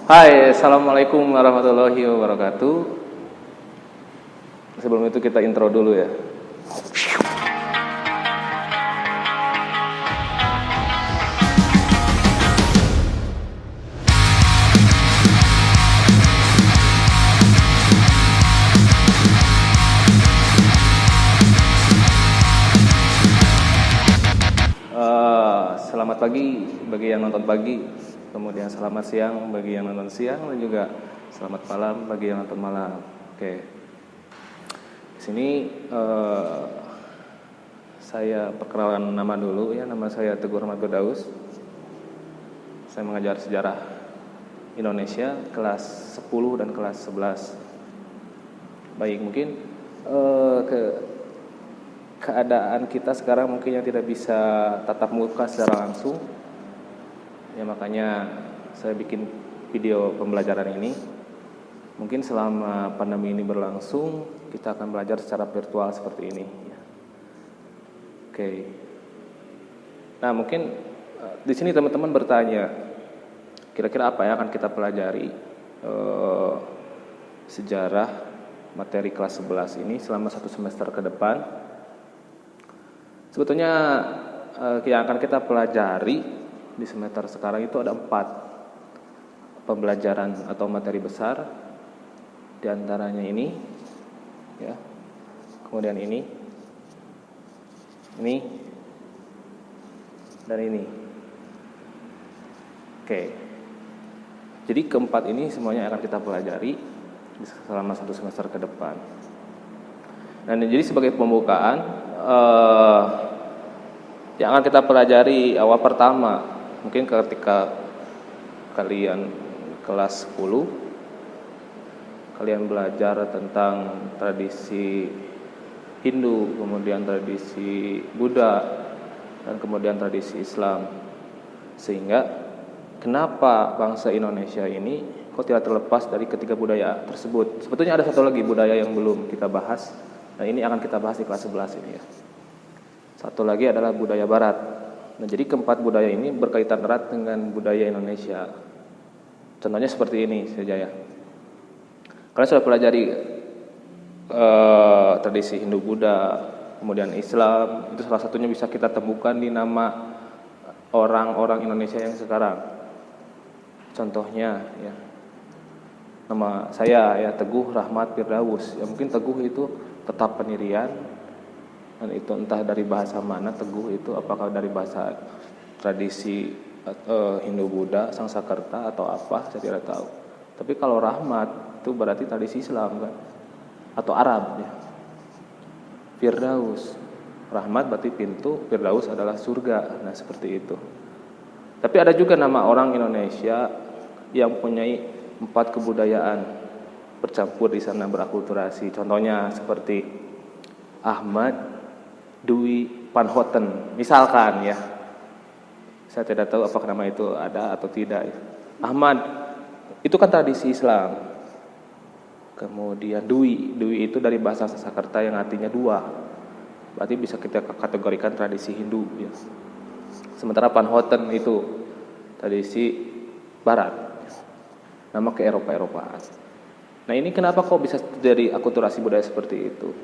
Hai, Assalamualaikum warahmatullahi wabarakatuh. Sebelum itu kita intro dulu ya. Selamat pagi bagi yang nonton pagi, kemudian selamat siang bagi yang nonton siang, dan juga selamat malam bagi yang nonton malam. Oke, di sini saya perkenalan nama dulu ya. Nama saya Teguh Rahmat Firdaus. Saya mengajar sejarah Indonesia kelas 10 dan kelas 11. Baik, mungkin keadaan kita sekarang mungkin yang tidak bisa tatap muka secara langsung, ya makanya saya bikin video pembelajaran ini. Mungkin selama pandemi ini berlangsung, kita akan belajar secara virtual seperti ini. Oke. Nah, mungkin di sini teman-teman bertanya, kira-kira apa yang akan kita pelajari sejarah materi kelas 11 ini selama satu semester ke depan. Sebetulnya yang akan kita pelajari di semester sekarang itu ada 4 pembelajaran atau materi besar. Di antaranya ini, ya, kemudian ini, dan ini. Oke. Jadi keempat ini semuanya akan kita pelajari selama satu semester ke depan. Dan jadi sebagai pembukaan, yang akan kita pelajari awal pertama, mungkin ketika kalian kelas 10, kalian belajar tentang tradisi Hindu, kemudian tradisi Buddha, dan kemudian tradisi Islam. Sehingga kenapa bangsa Indonesia ini kok tidak terlepas dari ketiga budaya tersebut. Sebetulnya ada satu lagi budaya yang belum kita bahas. Nah, ini akan kita bahas di kelas 11 ini ya. Satu lagi adalah budaya barat. Nah, jadi keempat budaya ini berkaitan erat dengan budaya Indonesia. Contohnya seperti ini saja ya. Kalian sudah pelajari tradisi Hindu Buddha, kemudian Islam. Itu salah satunya bisa kita temukan di nama orang-orang Indonesia yang sekarang. Contohnya ya, nama saya ya Teguh Rahmat Firdaus. Ya mungkin Teguh itu tetap pendirian, dan itu entah dari bahasa mana Teguh itu, apakah dari bahasa tradisi Hindu Buddha, Sangsakerta atau apa, saya tidak tahu. Tapi kalau Rahmat itu berarti tradisi Islam kan, atau Arab ya. Firdaus, Rahmat berarti pintu, Firdaus adalah surga. Nah, seperti itu. Tapi ada juga nama orang Indonesia yang punyai 4 kebudayaan bercampur di sana, berakulturasi. Contohnya seperti Ahmad Dwi Van Houten, misalkan ya. Saya tidak tahu apakah nama itu ada atau tidak. Ahmad itu kan tradisi Islam. Kemudian Dwi itu dari bahasa Sanskerta yang artinya dua. Berarti bisa kita kategorikan tradisi Hindu ya. Sementara Van Houten itu tradisi barat. Nama ke Eropa-Eropaan. Nah, ini kenapa kok bisa terjadi akulturasi budaya seperti itu?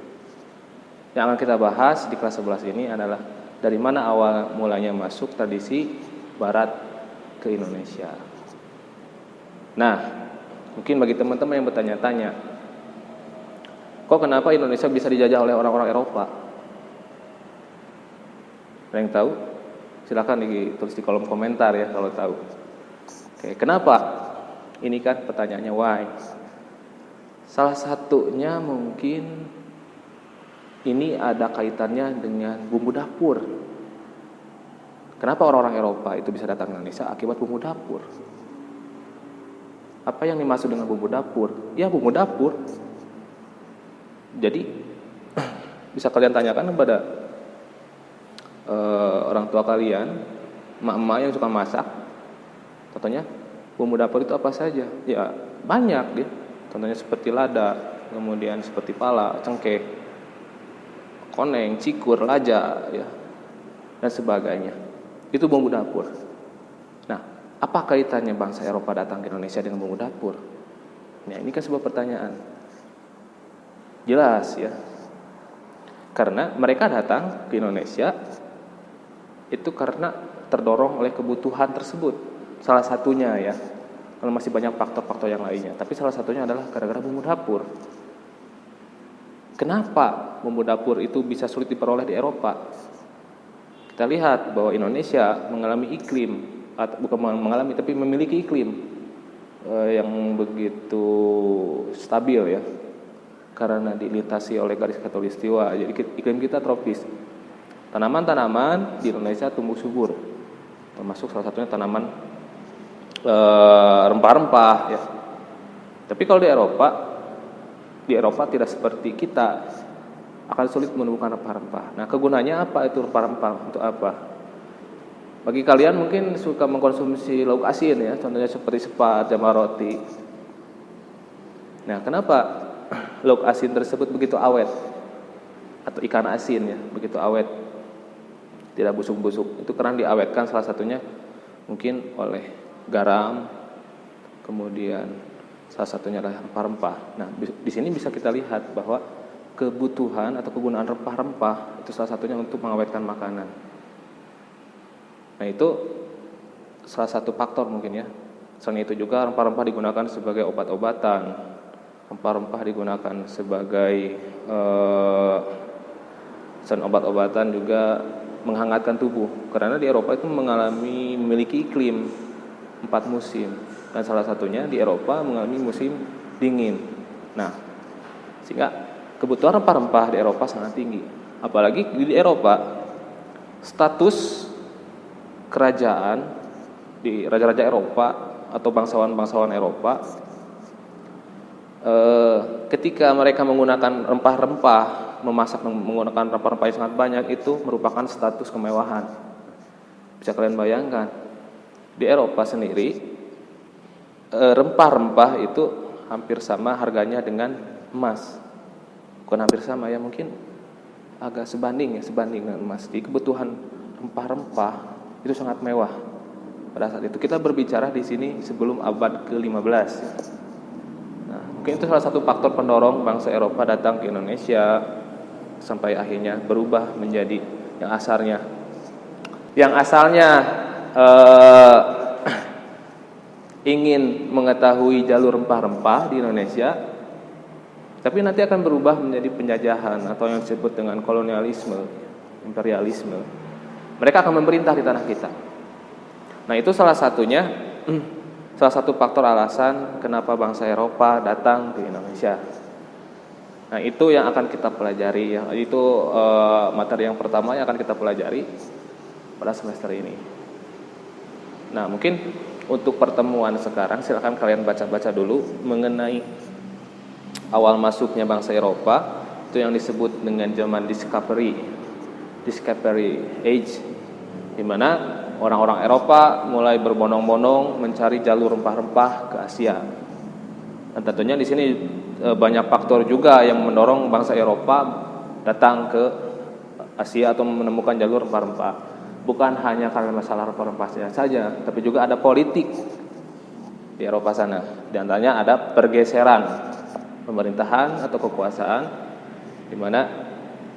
Yang akan kita bahas di kelas 11 ini adalah dari mana awal mulanya masuk tradisi barat ke Indonesia. Nah, mungkin bagi teman-teman yang bertanya-tanya, kok kenapa Indonesia bisa dijajah oleh orang-orang Eropa? Ada yang tahu? Silakan ditulis di kolom komentar ya kalau tahu. Oke, kenapa? Ini kan pertanyaannya why. Salah satunya mungkin ini ada kaitannya dengan bumbu dapur. Kenapa orang-orang Eropa itu bisa datang ke Indonesia? Akibat bumbu dapur. Apa yang dimaksud dengan bumbu dapur? Ya, bumbu dapur. Jadi bisa kalian tanyakan kepada orang tua kalian, emak-emak yang suka masak. Contohnya bumbu dapur itu apa saja? Ya banyak ya. Contohnya seperti lada, kemudian seperti pala, cengkeh, koneng, cikur, laja ya, dan sebagainya. Itu bumbu dapur. Nah, Apa kaitannya bangsa Eropa datang ke Indonesia dengan bumbu dapur? Nah, ini kan sebuah pertanyaan. Jelas ya. Karena mereka datang ke Indonesia itu karena terdorong oleh kebutuhan tersebut. Salah satunya ya. Kalau masih banyak faktor-faktor yang lainnya, tapi salah satunya adalah gara-gara bumbu dapur. Kenapa bumbu dapur itu bisa sulit diperoleh di Eropa? Kita lihat bahwa Indonesia mengalami iklim, atau bukan mengalami tapi memiliki iklim yang begitu stabil ya, karena dilintasi oleh garis khatulistiwa. Jadi iklim kita tropis. Tanaman-tanaman di Indonesia tumbuh subur, termasuk salah satunya tanaman rempah-rempah ya. Tapi kalau di Eropa tidak seperti kita, akan sulit menemukan rempah-rempah. Nah, kegunaannya apa itu rempah-rempah? Untuk apa? Bagi kalian mungkin suka mengkonsumsi lauk asin ya, contohnya seperti sepat, jamur roti. Nah, kenapa lauk asin tersebut begitu awet? Atau ikan asin ya, begitu awet, tidak busuk-busuk. Itu karena diawetkan salah satunya mungkin oleh garam, kemudian salah satunya adalah rempah-rempah. Nah, di sini bisa kita lihat bahwa kebutuhan atau kegunaan rempah-rempah itu salah satunya untuk mengawetkan makanan. Nah, itu salah satu faktor mungkin ya. Selain itu juga rempah-rempah digunakan sebagai obat-obatan. Rempah-rempah digunakan sebagai selain obat-obatan juga menghangatkan tubuh. Karena di Eropa itu memiliki iklim 4 musim. Dan salah satunya di Eropa mengalami musim dingin. Nah, sehingga kebutuhan rempah-rempah di Eropa sangat tinggi. Apalagi di Eropa, status kerajaan di raja-raja Eropa atau bangsawan-bangsawan Eropa, ketika mereka menggunakan rempah-rempah, memasak menggunakan rempah-rempah yang sangat banyak, itu merupakan status kemewahan. Bisa kalian bayangkan, di Eropa sendiri rempah-rempah itu hampir sama harganya dengan emas. Bukan hampir sama ya, mungkin agak sebanding dengan emas. Di kebutuhan rempah-rempah itu sangat mewah pada saat itu. Kita berbicara di sini sebelum abad ke-15. Nah, mungkin itu salah satu faktor pendorong bangsa Eropa datang ke Indonesia sampai akhirnya berubah menjadi yang asalnya ingin mengetahui jalur rempah-rempah di Indonesia, tapi nanti akan berubah menjadi penjajahan atau yang disebut dengan kolonialisme, imperialisme. Mereka akan memerintah di tanah kita. Nah, itu salah satu faktor alasan kenapa bangsa Eropa datang ke Indonesia. Nah, itu yang akan kita pelajari ya. Itu materi yang pertama yang akan kita pelajari pada semester ini. Nah, mungkin untuk pertemuan sekarang silakan kalian baca-baca dulu mengenai awal masuknya bangsa Eropa, itu yang disebut dengan zaman Discovery Age, di mana orang-orang Eropa mulai berbondong-bondong mencari jalur rempah-rempah ke Asia. Dan tentunya di sini banyak faktor juga yang mendorong bangsa Eropa datang ke Asia atau menemukan jalur rempah-rempah. Bukan hanya karena masalah rempah-rempah saja, tapi juga ada politik di Eropa sana. Di antaranya ada pergeseran pemerintahan atau kekuasaan, di mana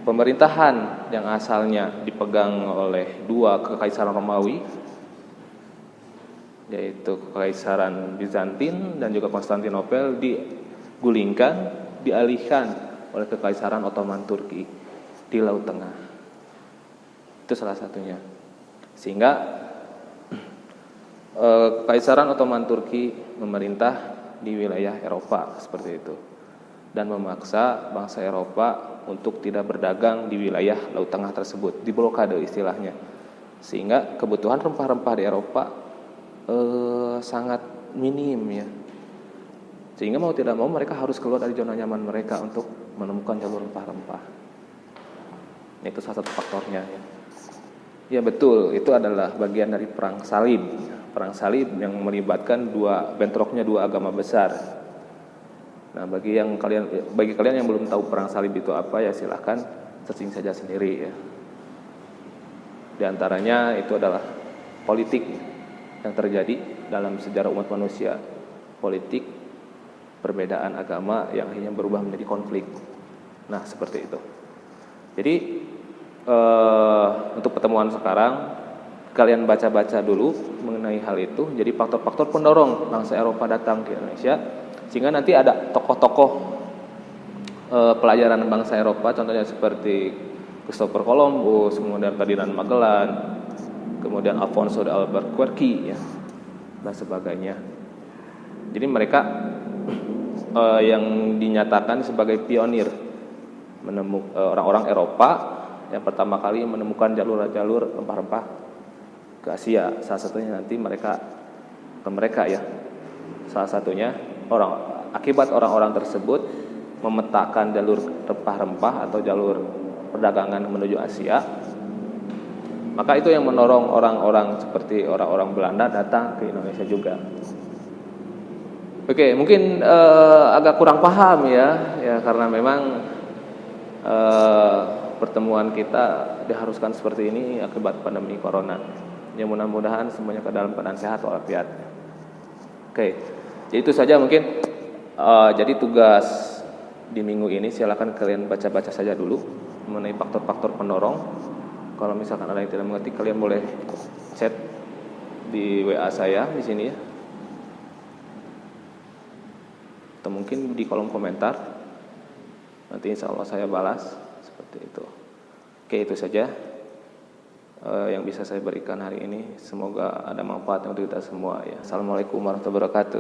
pemerintahan yang asalnya dipegang oleh dua kekaisaran Romawi, yaitu kekaisaran Bizantin dan juga Konstantinopel, dialihkan oleh kekaisaran Ottoman Turki di Laut Tengah. Itu salah satunya. Sehingga kekaisaran Ottoman Turki memerintah di wilayah Eropa seperti itu, dan memaksa bangsa Eropa untuk tidak berdagang di wilayah Laut Tengah tersebut, diblokade istilahnya. Sehingga kebutuhan rempah-rempah di Eropa sangat minim ya. Sehingga mau tidak mau mereka harus keluar dari zona nyaman mereka untuk menemukan jalur rempah-rempah. Itu salah satu faktornya ya. Ya betul, itu adalah bagian dari perang salib. Perang salib yang melibatkan bentroknya dua agama besar. Nah, bagi kalian yang belum tahu perang salib itu apa, ya silahkan searching saja sendiri ya. Di antaranya itu adalah politik yang terjadi dalam sejarah umat manusia. Politik, perbedaan agama yang akhirnya berubah menjadi konflik. Nah, seperti itu. Jadi untuk pertemuan sekarang kalian baca-baca dulu mengenai hal itu. Jadi faktor-faktor pendorong bangsa Eropa datang ke Indonesia, sehingga nanti ada tokoh-tokoh pelajaran bangsa Eropa, contohnya seperti Christopher Columbus, kemudian Ferdinand Magellan, kemudian Alfonso de Albuquerque, ya, dan sebagainya. Jadi mereka yang dinyatakan sebagai pionir, orang-orang Eropa yang pertama kali menemukan jalur-jalur rempah-rempah ke Asia. Salah satunya nanti mereka ya. Salah satunya akibat orang-orang tersebut memetakan jalur rempah-rempah atau jalur perdagangan menuju Asia, maka itu yang mendorong orang-orang seperti orang-orang Belanda datang ke Indonesia juga. Oke, mungkin agak kurang paham ya karena memang pertemuan kita diharuskan seperti ini akibat pandemi corona. Ya mudah-mudahan semuanya ke dalam keadaan sehat walafiat. Oke, jadi itu saja mungkin. Jadi tugas di minggu ini silakan kalian baca-baca saja dulu mengenai faktor-faktor pendorong. Kalau misalkan ada yang tidak mengerti, kalian boleh chat di WA saya di sini ya, atau mungkin di kolom komentar. Nanti insya Allah saya balas seperti itu. Oke, itu saja yang bisa saya berikan hari ini. Semoga ada manfaat untuk kita semua ya. Assalamualaikum warahmatullahi wabarakatuh.